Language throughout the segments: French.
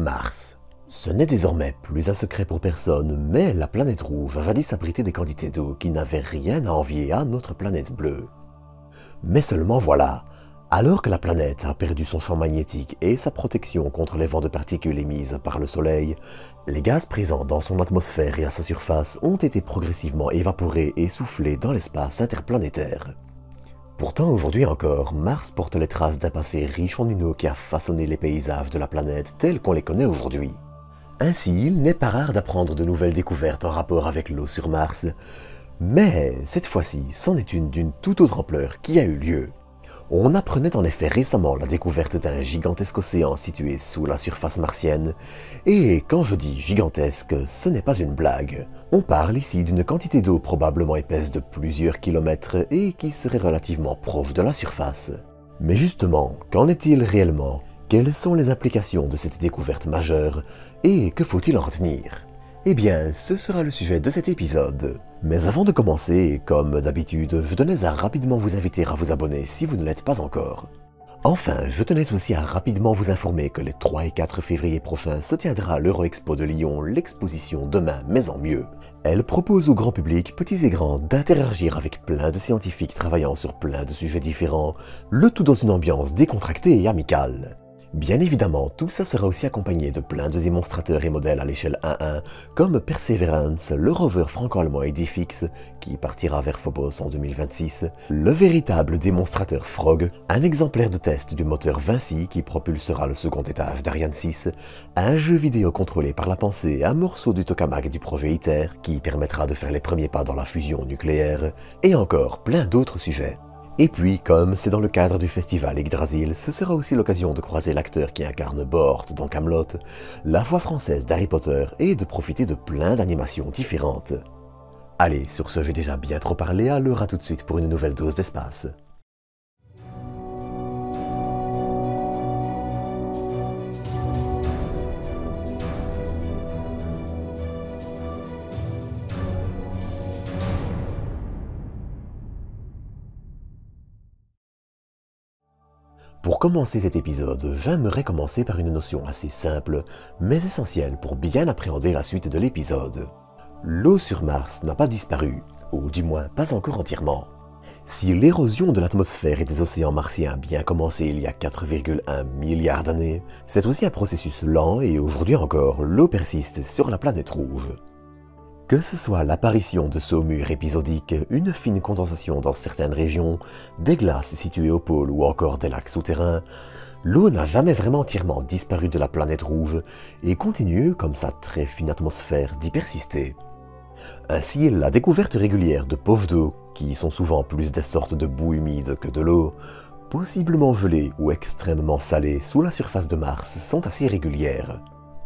Mars. Ce n'est désormais plus un secret pour personne, mais la planète rouge a jadis abrité des quantités d'eau qui n'avaient rien à envier à notre planète bleue. Mais seulement voilà, alors que la planète a perdu son champ magnétique et sa protection contre les vents de particules émises par le Soleil, les gaz présents dans son atmosphère et à sa surface ont été progressivement évaporés et soufflés dans l'espace interplanétaire. Pourtant, aujourd'hui encore, Mars porte les traces d'un passé riche en une eau qui a façonné les paysages de la planète tels qu'on les connaît aujourd'hui. Ainsi, il n'est pas rare d'apprendre de nouvelles découvertes en rapport avec l'eau sur Mars, mais cette fois-ci, c'en est une d'une toute autre ampleur qui a eu lieu. On apprenait en effet récemment la découverte d'un gigantesque océan situé sous la surface martienne, et quand je dis gigantesque, ce n'est pas une blague. On parle ici d'une quantité d'eau probablement épaisse de plusieurs kilomètres et qui serait relativement proche de la surface. Mais justement, qu'en est-il réellement? Quelles sont les implications de cette découverte majeure et que faut-il en retenir? Eh bien, ce sera le sujet de cet épisode. Mais avant de commencer, comme d'habitude, je tenais à rapidement vous inviter à vous abonner si vous ne l'êtes pas encore. Enfin, je tenais aussi à rapidement vous informer que les 3 et 4 février prochains se tiendra à l'Euro-Expo de Lyon, l'exposition Demain mais en mieux. Elle propose au grand public, petits et grands, d'interagir avec plein de scientifiques travaillant sur plein de sujets différents, le tout dans une ambiance décontractée et amicale. Bien évidemment, tout ça sera aussi accompagné de plein de démonstrateurs et modèles à l'échelle 1-1, comme Perseverance, le rover franco-allemand Edifix, qui partira vers Phobos en 2026, le véritable démonstrateur Frog, un exemplaire de test du moteur Vinci qui propulsera le second étage d'Ariane 6, un jeu vidéo contrôlé par la pensée, un morceau du tokamak du projet ITER, qui permettra de faire les premiers pas dans la fusion nucléaire, et encore plein d'autres sujets. Et puis, comme c'est dans le cadre du festival Yggdrasil, ce sera aussi l'occasion de croiser l'acteur qui incarne Bort dans Kaamelott, la voix française d'Harry Potter et de profiter de plein d'animations différentes. Allez, sur ce j'ai déjà bien trop parlé, alors à tout de suite pour une nouvelle dose d'espace. Pour commencer cet épisode, j'aimerais commencer par une notion assez simple, mais essentielle pour bien appréhender la suite de l'épisode. L'eau sur Mars n'a pas disparu, ou du moins pas encore entièrement. Si l'érosion de l'atmosphère et des océans martiens a bien commencé il y a 4,1 milliards d'années, c'est aussi un processus lent et aujourd'hui encore, l'eau persiste sur la planète rouge. Que ce soit l'apparition de saumures épisodiques, une fine condensation dans certaines régions, des glaces situées au pôle ou encore des lacs souterrains, l'eau n'a jamais vraiment entièrement disparu de la planète rouge et continue, comme sa très fine atmosphère, d'y persister. Ainsi, la découverte régulière de poches d'eau, qui sont souvent plus des sortes de boue humide que de l'eau, possiblement gelées ou extrêmement salées sous la surface de Mars, sont assez régulières.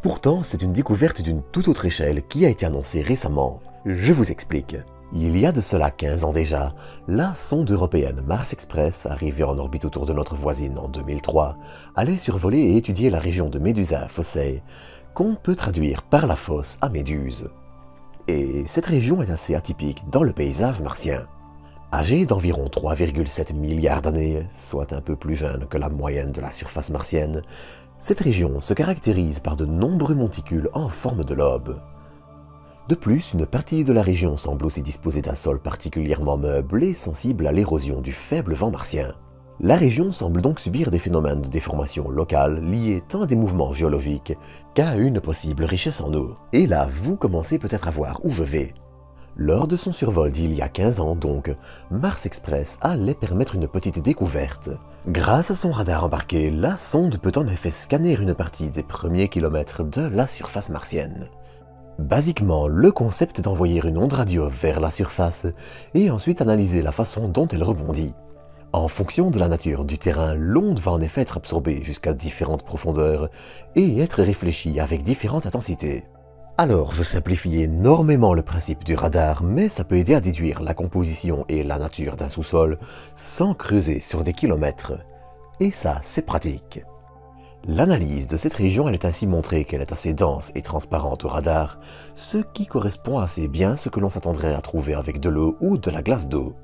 Pourtant, c'est une découverte d'une toute autre échelle qui a été annoncée récemment. Je vous explique. Il y a de cela 15 ans déjà, la sonde européenne Mars Express, arrivée en orbite autour de notre voisine en 2003, allait survoler et étudier la région de Médusa Fossae, qu'on peut traduire par la fosse à Méduse. Et cette région est assez atypique dans le paysage martien. Âgée d'environ 3,7 milliards d'années, soit un peu plus jeune que la moyenne de la surface martienne, cette région se caractérise par de nombreux monticules en forme de lobe. De plus, une partie de la région semble aussi disposer d'un sol particulièrement meuble et sensible à l'érosion du faible vent martien. La région semble donc subir des phénomènes de déformation locale liés tant à des mouvements géologiques qu'à une possible richesse en eau. Et là, vous commencez peut-être à voir où je vais. Lors de son survol d'il y a 15 ans donc, Mars Express allait permettre une petite découverte. Grâce à son radar embarqué, la sonde peut en effet scanner une partie des premiers kilomètres de la surface martienne. Basiquement, le concept est d'envoyer une onde radio vers la surface et ensuite analyser la façon dont elle rebondit. En fonction de la nature du terrain, l'onde va en effet être absorbée jusqu'à différentes profondeurs et être réfléchie avec différentes intensités. Alors, je simplifie énormément le principe du radar, mais ça peut aider à déduire la composition et la nature d'un sous-sol sans creuser sur des kilomètres. Et ça, c'est pratique. L'analyse de cette région allait ainsi montrer qu'elle est assez dense et transparente au radar, ce qui correspond assez bien à ce que l'on s'attendrait à trouver avec de l'eau ou de la glace d'eau.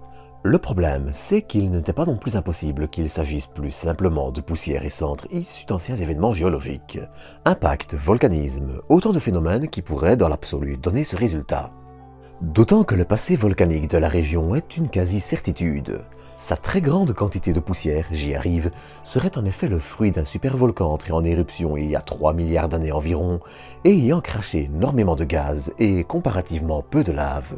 Le problème, c'est qu'il n'était pas non plus impossible qu'il s'agisse plus simplement de poussière et cendres issus d'anciens événements géologiques. Impact, volcanisme, autant de phénomènes qui pourraient dans l'absolu donner ce résultat. D'autant que le passé volcanique de la région est une quasi-certitude. Sa très grande quantité de poussière, j'y arrive, serait en effet le fruit d'un supervolcan entré en éruption il y a 3 milliards d'années environ et ayant craché énormément de gaz et comparativement peu de lave.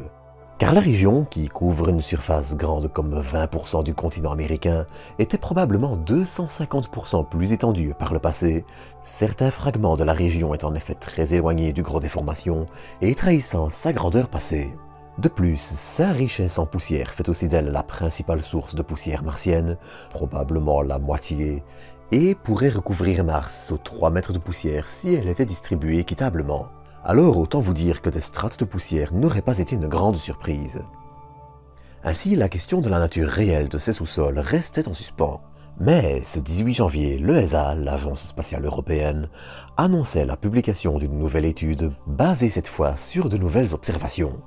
Car la région, qui couvre une surface grande comme 20% du continent américain, était probablement 250% plus étendue par le passé, certains fragments de la région étant en effet très éloignés du gros des formations et trahissant sa grandeur passée. De plus, sa richesse en poussière fait aussi d'elle la principale source de poussière martienne, probablement la moitié, et pourrait recouvrir Mars aux 3 mètres de poussière si elle était distribuée équitablement. Alors autant vous dire que des strates de poussière n'auraient pas été une grande surprise. Ainsi, la question de la nature réelle de ces sous-sols restait en suspens. Mais ce 18 janvier, l'ESA, l'Agence spatiale européenne, annonçait la publication d'une nouvelle étude basée cette fois sur de nouvelles observations.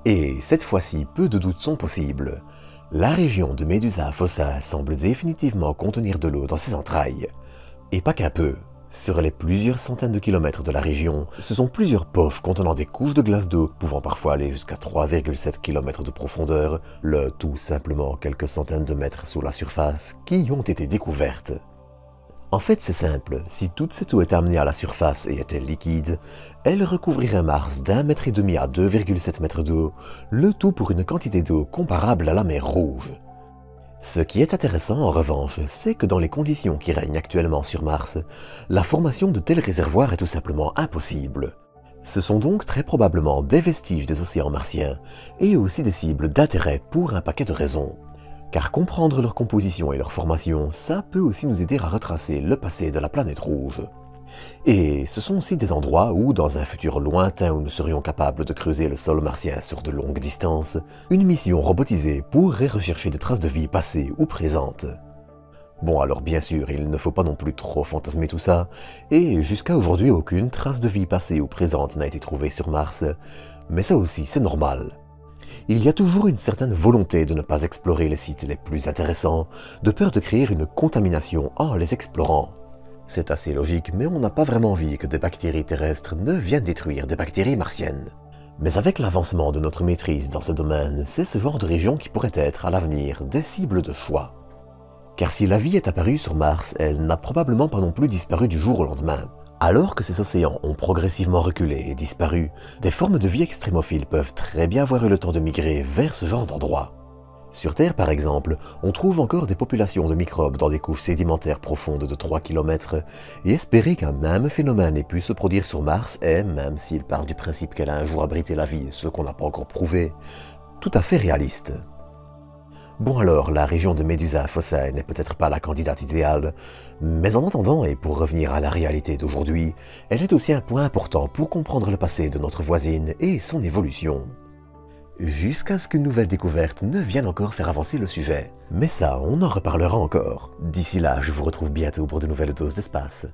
Et cette fois-ci, peu de doutes sont possibles. La région de Medusa Fossa semble définitivement contenir de l'eau dans ses entrailles. Et pas qu'un peu. Sur les plusieurs centaines de kilomètres de la région, ce sont plusieurs poches contenant des couches de glace d'eau pouvant parfois aller jusqu'à 3,7 km de profondeur, le tout simplement quelques centaines de mètres sous la surface, qui ont été découvertes. En fait, c'est simple, si toute cette eau était amenée à la surface et était liquide, elle recouvrirait Mars d'1,5 mètre à 2,7 mètres d'eau, le tout pour une quantité d'eau comparable à la mer Rouge. Ce qui est intéressant en revanche, c'est que dans les conditions qui règnent actuellement sur Mars, la formation de tels réservoirs est tout simplement impossible. Ce sont donc très probablement des vestiges des océans martiens, et aussi des cibles d'intérêt pour un paquet de raisons. Car comprendre leur composition et leur formation, ça peut aussi nous aider à retracer le passé de la planète rouge. Et ce sont aussi des endroits où, dans un futur lointain où nous serions capables de creuser le sol martien sur de longues distances, une mission robotisée pourrait rechercher des traces de vie passées ou présentes. Bon alors bien sûr, il ne faut pas non plus trop fantasmer tout ça, et jusqu'à aujourd'hui aucune trace de vie passée ou présente n'a été trouvée sur Mars, mais ça aussi c'est normal. Il y a toujours une certaine volonté de ne pas explorer les sites les plus intéressants, de peur de créer une contamination en les explorant. C'est assez logique, mais on n'a pas vraiment envie que des bactéries terrestres ne viennent détruire des bactéries martiennes. Mais avec l'avancement de notre maîtrise dans ce domaine, c'est ce genre de région qui pourrait être, à l'avenir, des cibles de choix. Car si la vie est apparue sur Mars, elle n'a probablement pas non plus disparu du jour au lendemain. Alors que ces océans ont progressivement reculé et disparu, des formes de vie extrémophiles peuvent très bien avoir eu le temps de migrer vers ce genre d'endroit. Sur Terre, par exemple, on trouve encore des populations de microbes dans des couches sédimentaires profondes de 3 km, et espérer qu'un même phénomène ait pu se produire sur Mars est, même s'il part du principe qu'elle a un jour abrité la vie, ce qu'on n'a pas encore prouvé, tout à fait réaliste. Bon alors, la région de Medusa Fossa n'est peut-être pas la candidate idéale, mais en attendant, et pour revenir à la réalité d'aujourd'hui, elle est aussi un point important pour comprendre le passé de notre voisine et son évolution. Jusqu'à ce qu'une nouvelle découverte ne vienne encore faire avancer le sujet. Mais ça, on en reparlera encore. D'ici là, je vous retrouve bientôt pour de nouvelles doses d'espace.